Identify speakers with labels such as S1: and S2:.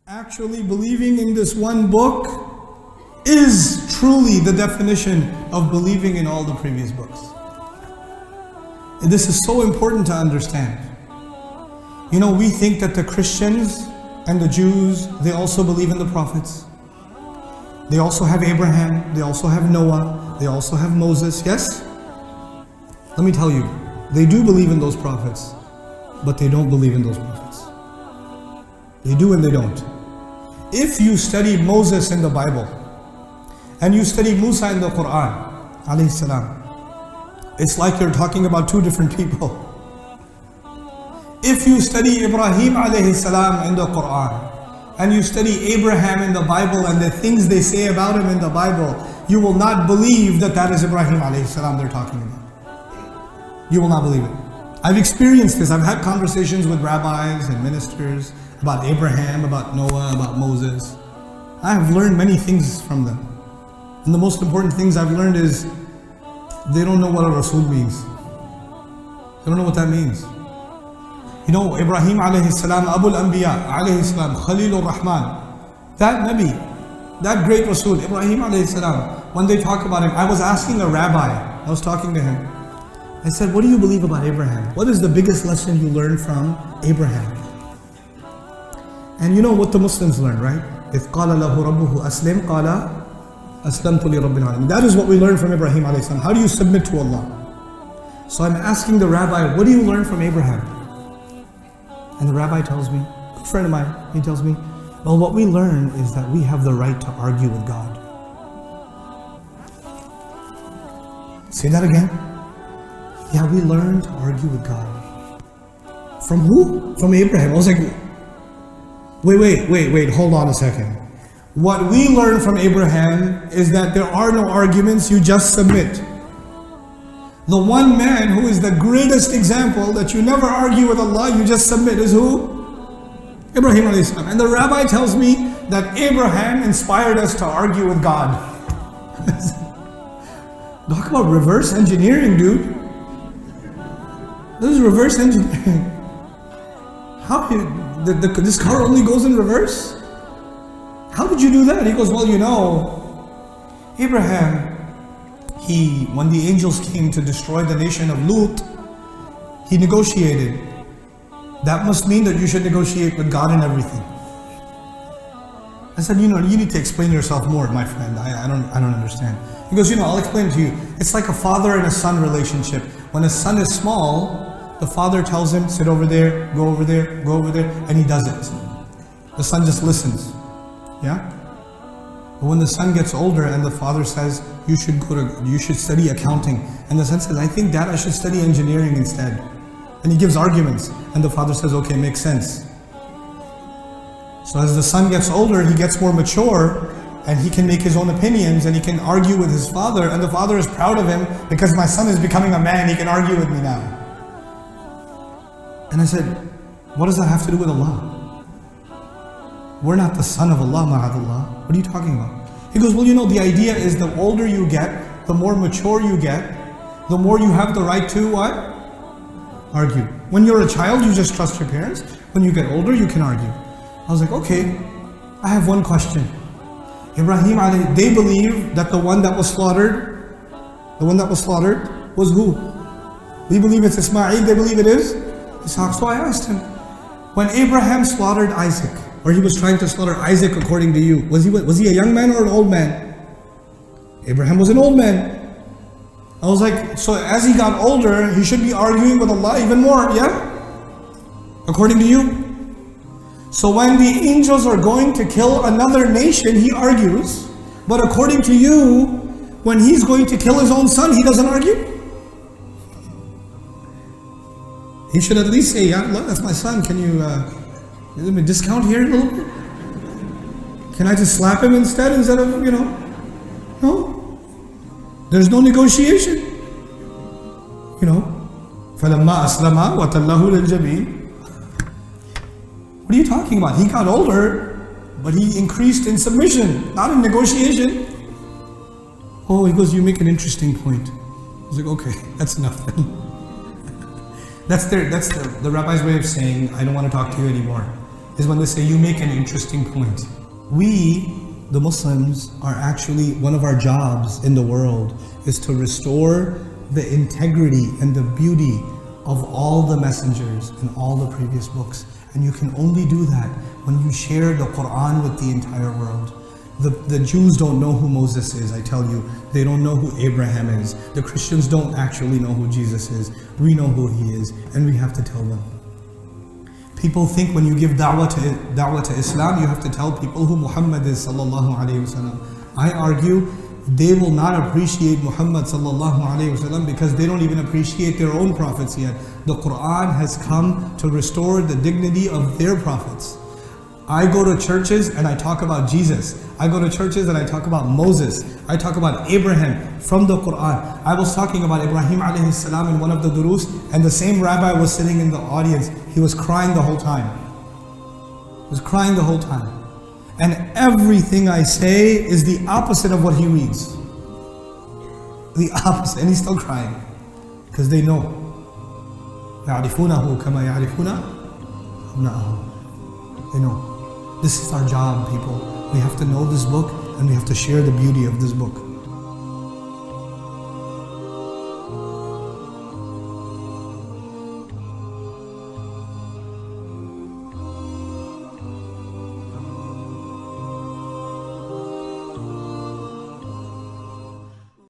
S1: Actually believing in this one book is truly the definition of believing in all the previous books. And this is so important to understand. You know, we think that the Christians and the Jews, they also believe in the prophets. They also have Abraham, they also have Noah, they also have Moses, yes? Let me tell you, they do believe in those prophets, but they don't believe in those prophets. They do and they don't. If you study Moses in the Bible, and you study Musa in the Quran, alayhi salam, it's like you're talking about two different people. If you study Ibrahim alayhi salam in the Quran, and you study Abraham in the Bible and the things they say about him in the Bible, you will not believe that that is Ibrahim alayhi salam they're talking about. You will not believe it. I've experienced this. I've had conversations with rabbis and ministers about Abraham, about Noah, about Moses. I have learned many things from them. And the most important things I've learned is they don't know what a Rasul means. They don't know what that means. You know, Ibrahim alayhi salam, Abul Anbiya alayhi salam, Khalilur Rahman, that Nabi, that great Rasul, Ibrahim alayhi salam, when they talk about him, I was asking a rabbi, I was talking to him. I said, what do you believe about Abraham? What is the biggest lesson you learned from Abraham? And you know what the Muslims learn, right? إِذْ قَالَ لَهُ رَبُّهُ أَسْلِمْ قَالَ أَسْلَمْتُ لِرَبِّ الْعَالَمِينَ. That is what we learn from Ibrahim alayhi salam. How do you submit to Allah? So I'm asking the rabbi, what do you learn from Abraham? And the rabbi tells me, a friend of mine, he tells me, well, what we learn is that we have the right to argue with God. Say that again. Yeah, we learn to argue with God. From who? From Abraham. I was like, wait, hold on a second. What we learn from Abraham is that there are no arguments, you just submit. The one man who is the greatest example that you never argue with Allah, you just submit, is who? Ibrahim alayhi salam. And the rabbi tells me that Abraham inspired us to argue with God. Talk about reverse engineering, dude. This is reverse engineering. How this car only goes in reverse? How did you do that? He goes, well, you know, Abraham, when the angels came to destroy the nation of Lut, he negotiated. That must mean that you should negotiate with God and everything. I said, you know, you need to explain yourself more, my friend. I don't understand. He goes, you know, I'll explain it to you. It's like a father and a son relationship. When a son is small, the father tells him, sit over there, go over there, go over there, and he does it. The son just listens. Yeah? But when the son gets older and the father says, you should study accounting, and the son says, I think Dad, I should study engineering instead. And he gives arguments, and the father says, okay, makes sense. So as the son gets older, he gets more mature, and he can make his own opinions, and he can argue with his father, and the father is proud of him, because my son is becoming a man, he can argue with me now. And I said, what does that have to do with Allah? We're not the son of Allah, ma'adallah. What are you talking about? He goes, well, you know, the idea is the older you get, the more mature you get, the more you have the right to what? Argue. When you're a child, you just trust your parents. When you get older, you can argue. I was like, okay, I have one question. Ibrahim, they believe that the one that was slaughtered was who? We believe it's Ismail, they believe it is Ishaq. So I asked him, when Abraham slaughtered Isaac, or he was trying to slaughter Isaac according to you, was he a young man or an old man? Abraham was an old man. I was like, so as he got older, he should be arguing with Allah even more, yeah? According to you? So when the angels are going to kill another nation, he argues. But according to you, when he's going to kill his own son, he doesn't argue? He should at least say, yeah, look, that's my son. Can you give me a discount here a little bit? Can I just slap him instead of, you know? No. There's no negotiation. You know? فَلَمَّا أَسْلَمَا وَتَلَّهُ لِلْجَبِينِ. What are you talking about? He got older, but he increased in submission, not in negotiation. Oh, he goes, you make an interesting point. I was like, okay, that's enough then. That's the rabbi's way of saying, I don't want to talk to you anymore. is when they say, you make an interesting point. We, the Muslims, are actually, one of our jobs in the world is to restore the integrity and the beauty of all the messengers and all the previous books. And you can only do that when you share the Quran with the entire world. The Jews don't know who Moses is, I tell you. They don't know who Abraham is. The Christians don't actually know who Jesus is. We know who he is, and we have to tell them. People think when you give da'wah to Islam, you have to tell people who Muhammad is sallallahu alayhi wasallam. I argue they will not appreciate Muhammad sallallahu alayhi wasallam because they don't even appreciate their own prophets yet. The Quran has come to restore the dignity of their prophets. I go to churches and I talk about Jesus. I go to churches and I talk about Moses. I talk about Abraham from the Quran. I was talking about Ibrahim alayhi salam in one of the durus, and the same rabbi was sitting in the audience. He was crying the whole time. He was crying the whole time. And everything I say is the opposite of what he reads. The opposite. And he's still crying. Because they know. يَعْرِفُونَهُ كَمَا يَعْرِفُونَ أَبْنَاءَهُمْ. They know. This is our job, people. We have to know this book and we have to share the beauty of this book.